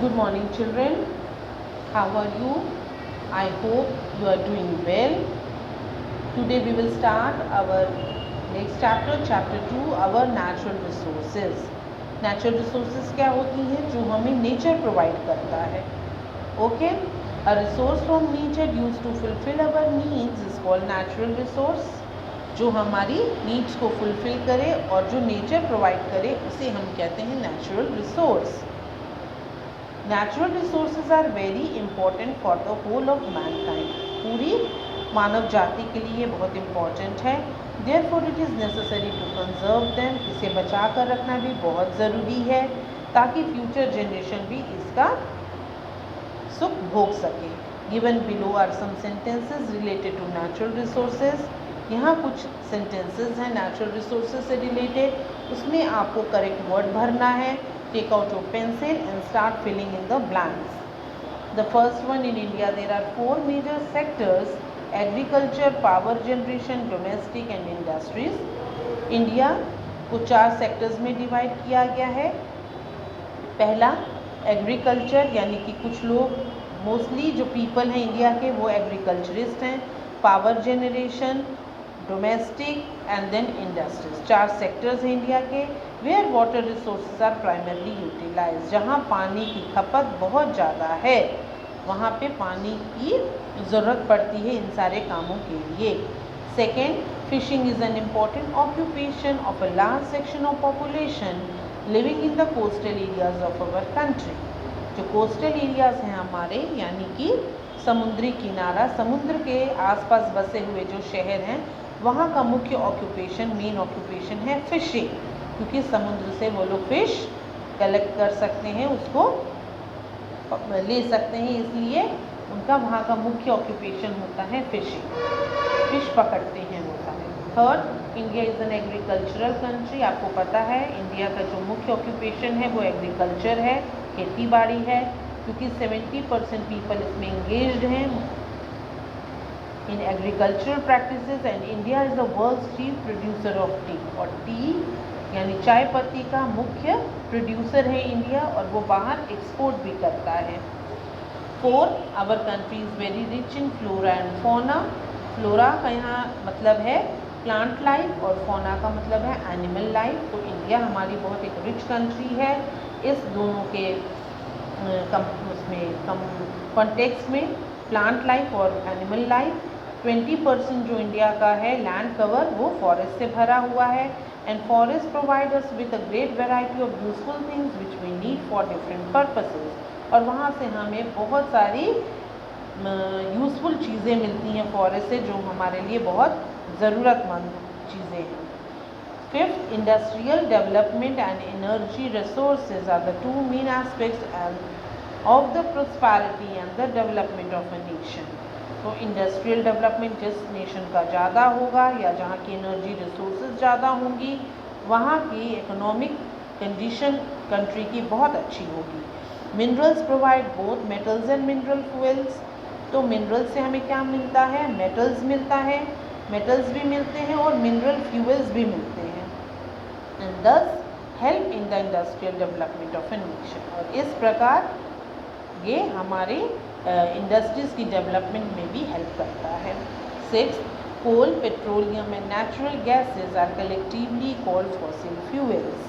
Good morning, children. How are you? I hope you are doing well. Today we will start our next chapter, chapter 2, our natural resources. Natural resources क्या होती हैं? जो हमें nature provide करता है. Okay? A resource from nature used to fulfill our needs is called natural resource. जो हमारी needs को फुलफिल करे और जो नेचर प्रोवाइड करे उसे हम कहते हैं natural resource. Natural resources are very important for the whole of mankind. पूरी मानव जाति के लिए बहुत इम्पॉर्टेंट है. Therefore it is necessary to conserve them. इसे बचा कर रखना भी बहुत ज़रूरी है ताकि फ्यूचर जनरेशन भी इसका सुख भोग सके. Given below are some sentences related to natural resources. यहाँ कुछ सेंटेंसेस हैं नेचुरल रिसोर्सेज से रिलेटेड. उसमें आपको करेक्ट वर्ड भरना है. Take out your pencil and start filling in the blanks. The first one, in India there are 4 major sectors: agriculture, power generation, domestic and industries. India को 4 sectors में divide किया गया है. पहला एग्रीकल्चर, यानी कि कुछ लोग मोस्टली जो पीपल हैं इंडिया के वो एग्रीकल्चरिस्ट हैं. Power generation, domestic and then industries. 4 sectors हैं इंडिया के. Where water resources are primarily utilise. जहाँ पानी की खपत बहुत ज़्यादा है वहाँ पे पानी की ज़रूरत पड़ती है इन सारे कामों के लिए. Second, fishing is an important occupation of a large section of population living in the coastal areas of our country. जो कोस्टल एरियाज हैं हमारे, यानी कि समुद्री किनारा, समुद्र के आसपास बसे हुए जो शहर हैं, वहाँ का मुख्य ऑक्यूपेशन, मेन ऑक्यूपेशन है फिशिंग. क्योंकि समुद्र से वो लोग फ़िश कलेक्ट कर सकते हैं, उसको ले सकते हैं, इसलिए उनका वहाँ का मुख्य ऑक्यूपेशन होता है फिशिंग. फिश पकड़ते हैं वो सारे. Third, India is an agricultural country. आपको पता है इंडिया का जो मुख्य ऑक्यूपेशन है वो एग्रीकल्चर है, खेती बाड़ी है. क्योंकि 70% पीपल इसमें इंगेज्ड हैं in agricultural practices. And India is the world's chief producer of tea. और टी यानी चाय पत्ती का मुख्य प्रोड्यूसर है इंडिया, और वो बाहर एक्सपोर्ट भी करता है. Fourth, our country is very rich in flora and fauna. Flora का यहाँ मतलब है प्लांट लाइफ और फोना का मतलब है एनिमल लाइफ. तो इंडिया हमारी बहुत एक रिच कंट्री है. इस दोनों के कॉन्टेक्स्ट में प्लांट लाइफ और एनिमल लाइफ. 20% जो इंडिया का है लैंड कवर वो फॉरेस्ट से भरा हुआ है. And forest provide us with a great variety of useful things which we need for different purposes. और वहाँ से हमें बहुत सारी यूज़फुल चीज़ें मिलती हैं फॉरेस्ट से, जो हमारे लिए बहुत ज़रूरतमंद चीज़ें हैं. Fifth, industrial development and energy resources are the 2 main aspects of the prosperity and the development of a nation. तो इंडस्ट्रियल डेवलपमेंट जिस नेशन का ज़्यादा होगा या जहाँ की एनर्जी रिसोर्सेज ज़्यादा होंगी, वहाँ की इकोनॉमिक कंडीशन कंट्री की बहुत अच्छी होगी. Minerals provide both metals and mineral fuels. तो मिनरल्स से हमें क्या मिलता है? मेटल्स मिलता है, मेटल्स भी मिलते हैं और मिनरल फ्यूल्स भी मिलते हैं. एंड दस help in the industrial development of a nation. और इस प्रकार ये हमारे इंडस्ट्रीज़ की डेवलपमेंट में भी हेल्प करता है. 6, coal, petroleum and natural gases are collectively called fossil fuels.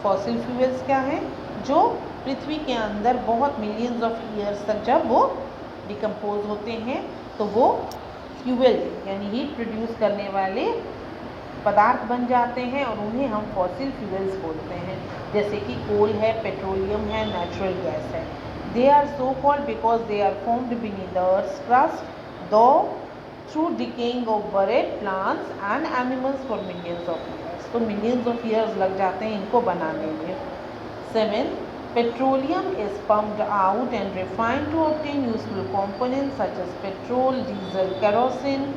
Fossil fuels क्या हैं? जो पृथ्वी के अंदर बहुत मिलियंस ऑफ ईयर्स तक जब वो डिकम्पोज होते हैं तो वो फ्यूल यानी हीट प्रोड्यूस करने वाले पदार्थ बन जाते हैं और उन्हें हम फॉसिल फ्यूल्स बोलते हैं. जैसे कि कोल है, पेट्रोलियम है, नेचुरल गैस है. They are so called because they are formed beneath the earth's crust, though through decaying of buried plants and animals for millions of years. तो millions of years लग जाते हैं इनको बनाने में. 7, petroleum is pumped out and refined to obtain useful components such as petrol, diesel, kerosene,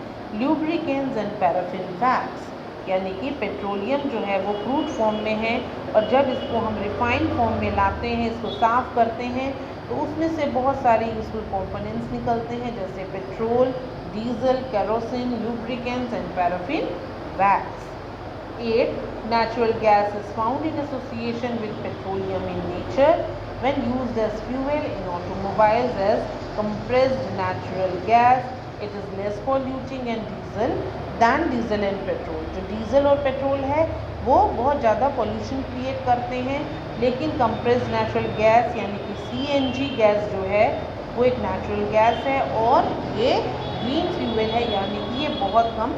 lubricants and paraffin wax. यानी कि petroleum जो है वो क्रूड फॉर्म में है और जब इसको हम रिफाइंड फॉर्म में लाते हैं, इसको साफ़ करते हैं, तो उसमें से बहुत सारे यूजफुल कंपोनेंट्स निकलते हैं जैसे petrol, diesel, kerosene, lubricants and paraffin wax. 8, natural gas is found in association with petroleum in nature. when used as fuel in automobiles as compressed natural gas. It is less polluting and diesel than diesel and petrol. जो diesel और petrol है वो बहुत ज़्यादा pollution create करते हैं, लेकिन compressed natural gas यानी कि CNG गैस जो है वो एक नेचुरल गैस है और ये ग्रीन फ्यूल है, यानी कि ये बहुत कम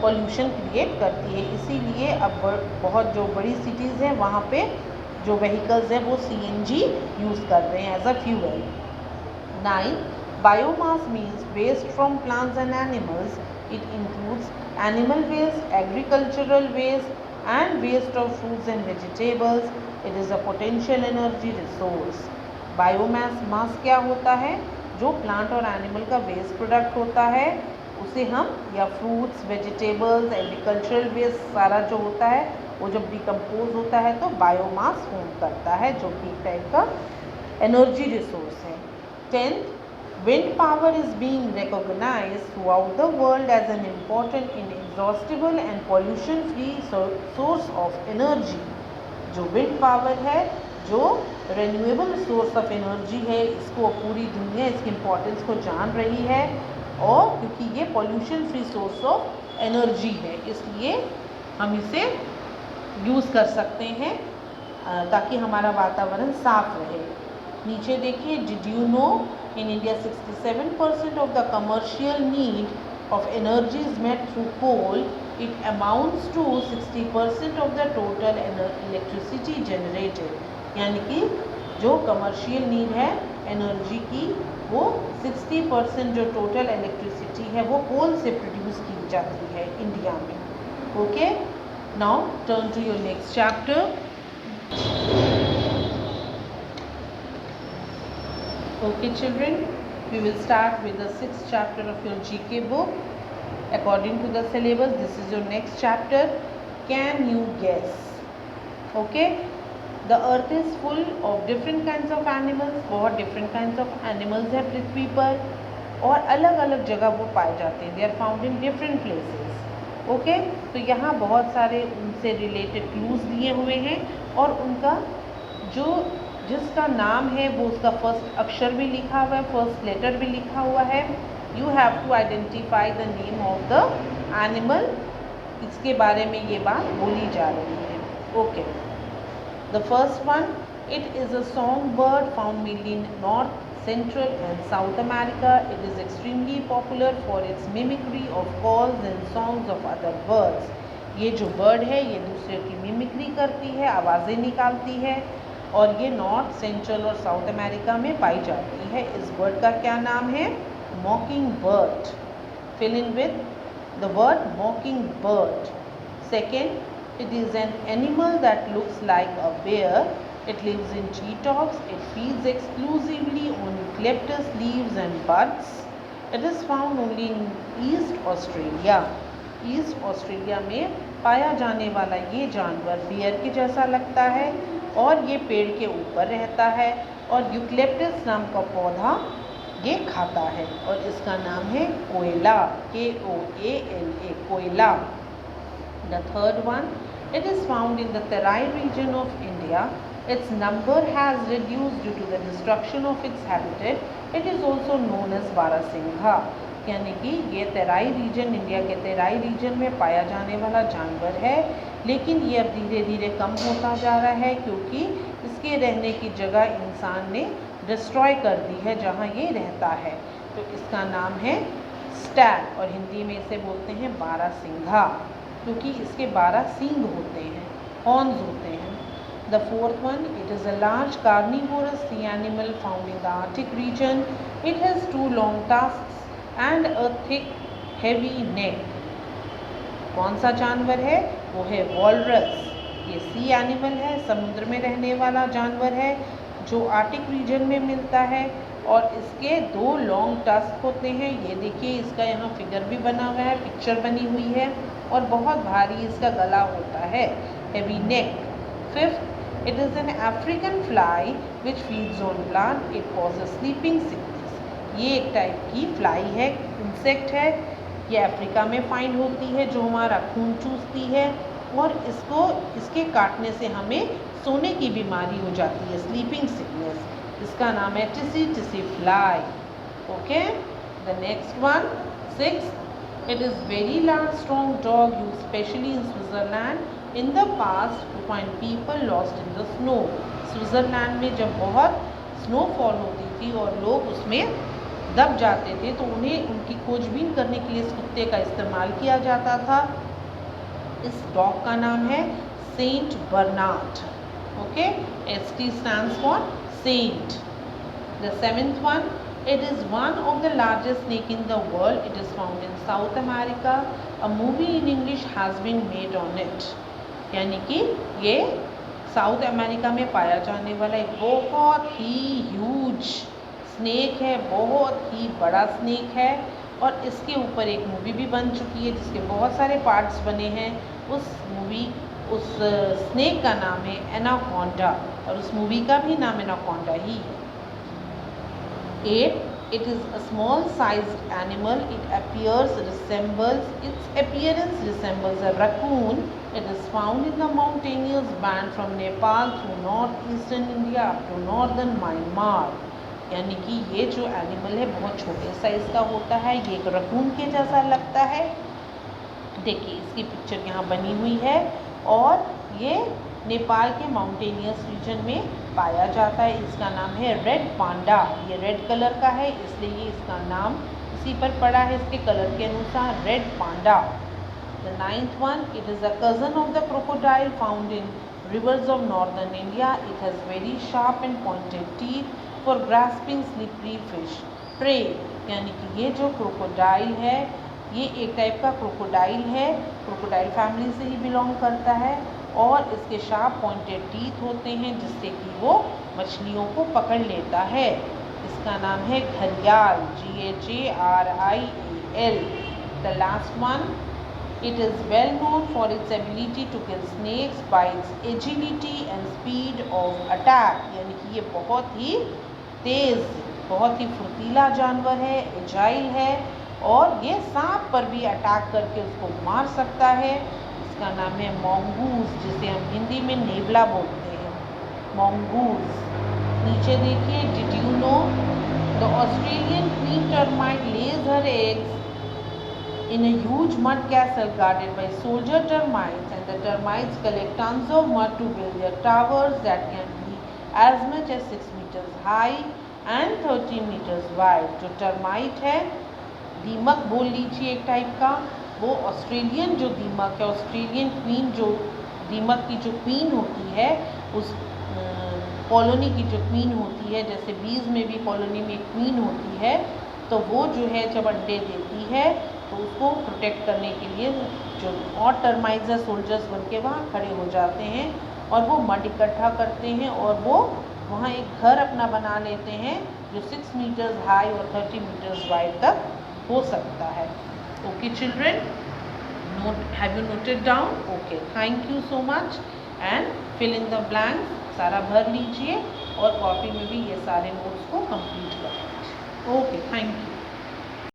पोल्यूशन क्रिएट करती है। इसीलिए अब बहुत जो बड़ी सिटीज़ हैं वहाँ पे जो व्हीकल्स हैं वो CNG यूज़ कर रहे हैं as a fuel. 9. Biomass means waste from plants and animals. It includes animal waste, agricultural waste and waste of fruits and vegetables. It is a potential energy resource. Biomass mass क्या होता है? जो plant और animal का waste product होता है उसे हम या फ्रूट्स, वेजिटेबल्स, एग्रीकल्चरल वेस्ट सारा जो होता है वो जब डिकम्पोज होता है तो बायोमास फॉर्म करता है, जो कि एक टाइप का एनर्जी रिसोर्स है। 10th, wind power is being recognized throughout the world as an important, inexhaustible and pollution-free source of energy. जो wind power है, जो renewable source of energy है, इसको पूरी दुनिया इसकी इम्पोर्टेंस को जान रही है और क्योंकि ये pollution free source of energy है इसलिए हम इसे यूज़ कर सकते हैं ताकि हमारा वातावरण साफ रहे। नीचे देखिए, did you no in India 67% of the commercial need of energy is met through coal. It amounts to 60% of the total electricity generated. यानी कि जो कमर्शियल नीड है एनर्जी की वो 60% जो टोटल इलेक्ट्रिसिटी है वो कोल से प्रोड्यूस की जाती है इंडिया में। Okay, now turn to your next chapter. Okay children, we will start with the 6th chapter of your GK book. According to the syllabus, this is your next chapter. Can you guess? Okay, the earth is full of different kinds of animals. बहुत different kinds of animals है पृथ्वी पर और अलग अलग जगह वो पाए जाते हैं। They are found in different places. Okay, तो यहाँ बहुत सारे उनसे रिलेटेड क्लूज दिए हुए हैं और उनका जो जिसका नाम है वो उसका फर्स्ट अक्षर भी लिखा हुआ है, फर्स्ट लेटर भी लिखा हुआ है। You have to identify the name of the animal, इसके बारे में ये बात बोली जा रही है। Okay, the first one, it is a song bird found mainly in north, central and south America. It is extremely popular for its mimicry of calls and songs of other birds. ये जो bird है ये दूसरे की mimicry करती है, आवाज़ें निकालती है और ये नॉर्थ, सेंट्रल और साउथ अमेरिका में पाई जाती है। इस बर्ड का क्या नाम है? Mocking bird. Fill in with the word mocking bird. Second, it is an animal that looks like a bear. It lives in tree tops. It feeds exclusively on eucalyptus leaves and buds. It is found only in east Australia. East Australia में पाया जाने वाला ये जानवर beer के जैसा लगता है और ये पेड़ के ऊपर रहता है और यूकलिप्टस नाम का पौधा ये खाता है और इसका नाम है कोयला, KOALA, कोयला. The third one, it is found in the Terai region of India. Its number has reduced due to the destruction of its habitat. It is also known as barasingha. यानी कि ये तराई रीजन, इंडिया के तराई रीजन में पाया जाने वाला जानवर है, लेकिन ये अब धीरे धीरे कम होता जा रहा है क्योंकि इसके रहने की जगह इंसान ने डिस्ट्रॉय कर दी है जहाँ ये रहता है. तो इसका नाम है स्टैग और हिंदी में इसे बोलते हैं बारहसिंघा क्योंकि इसके 12 सींग होते हैं, हॉर्न्स होते हैं. The fourth one, it is a large carnivorous sea animal found in the Arctic region. It has 2 long tusks and a thick heavy neck. कौन सा जानवर है? वो है वॉलरस. ये सी एनिमल है, समुद्र में रहने वाला जानवर है जो आर्टिक रीजन में मिलता है और इसके 2 लॉन्ग टस्क होते हैं. ये देखिए, इसका यहाँ फिगर भी बना हुआ है, पिक्चर बनी हुई है और बहुत भारी इसका गला होता है, heavy neck. Fifth, it is an African fly which feeds on plant. It causes sleeping sickness. ये एक टाइप की फ्लाई है, इंसेक्ट है, ये अफ्रीका में फाइंड होती है जो हमारा खून चूसती है और इसके काटने से हमें सोने की बीमारी हो जाती है, स्लीपिंग सिकनेस। इसका नाम है tsetse tsetse fly. Okay, the next one 6, it is very large strong dog used specially in Switzerland in the past to find people lost in the snow। Switzerland में जब बहुत स्नोफॉल होती थी और लोग उसमें दब जाते थे तो उन्हें उनकी खोजबीन करने के लिए इस कुत्ते का इस्तेमाल किया जाता था। इस डॉग का नाम है Saint Bernard. Okay, ST stands for saint। The 7th one, it is one of the largest snake in the world। It is found in South America। A movie in English has been made on it। यानी कि ये south America में पाया जाने वाला एक बहुत ही huge snake है, बहुत ही बड़ा स्नेक है और इसके ऊपर एक मूवी भी बन चुकी है जिसके बहुत सारे पार्ट्स बने हैं। उस स्नेक का नाम है एनाकोंडा और उस मूवी का भी नाम एनाकोंडा ही है। 8, it is a small sized animal। Its appearance resembles a raccoon। It is found in the mountainous band from Nepal through northeastern India up to northern Myanmar। यानी कि ये जो एनिमल है बहुत छोटे साइज का होता है, ये एक रकून के जैसा लगता है। देखिए इसकी पिक्चर यहाँ बनी हुई है और ये नेपाल के माउंटेनियस रीजन में पाया जाता है। इसका नाम है रेड पांडा। ये रेड कलर का है इसलिए इसका नाम इसी पर पड़ा है, इसके कलर के अनुसार red panda. The 9th one, it is a cousin of the crocodile found in rivers of northern India। It has very sharp and pointed teeth for grasping slippery fish prey। यानी कि ये जो crocodile है ये एक type का crocodile है, crocodile family से ही बिलोंग करता है और इसके शार्प पॉइंटेड टीथ होते हैं जिससे कि वो मछलियों को पकड़ लेता है। इसका नाम है घड़ियाल, GHARIAL। The last one, it is well known for its ability to kill snakes by its agility and speed of attack. यानी कि ये बहुत ही तेज़, बहुत ही फुर्तीला जानवर है, एजाइल है और ये सांप पर भी अटैक करके उसको मार सकता है। इसका नाम है मोंगूज, जिसे हम हिंदी में नेवला बोलते हैं, मोंगूज। नीचे देखिए, did you know the Australian queen termite lays her eggs in a huge mud castle guarded by soldier termites and the termites collect tons of mud to build their towers that can be as much as 6 metres high and 30 metres wide. जो termite है, दीमक बोल लीजिए एक type का, वो Australian जो दीमक है, ऑस्ट्रेलियन क्वीन जो दीमक की जो क्वीन होती है, उस कॉलोनी की जो क्वीन होती है, जैसे बीज में भी कॉलोनी में एक क्वीन होती है, तो वो जो है जब अंडे देती है तो उसको प्रोटेक्ट करने के लिए जो और टर्माइट्स या सोल्जर्स बन के वहाँ खड़े हो जाते हैं और वो मड इकट्ठा करते हैं और वो वहाँ एक घर अपना बना लेते हैं जो 6 मीटर्स हाई और 30 मीटर्स वाइड तक हो सकता है। Okay children, have you noted down? Okay, thank you so much and fill in the blank, सारा भर लीजिए और कॉपी में भी ये सारे नोट्स को कंप्लीट कर लीजिए। Okay, thank you.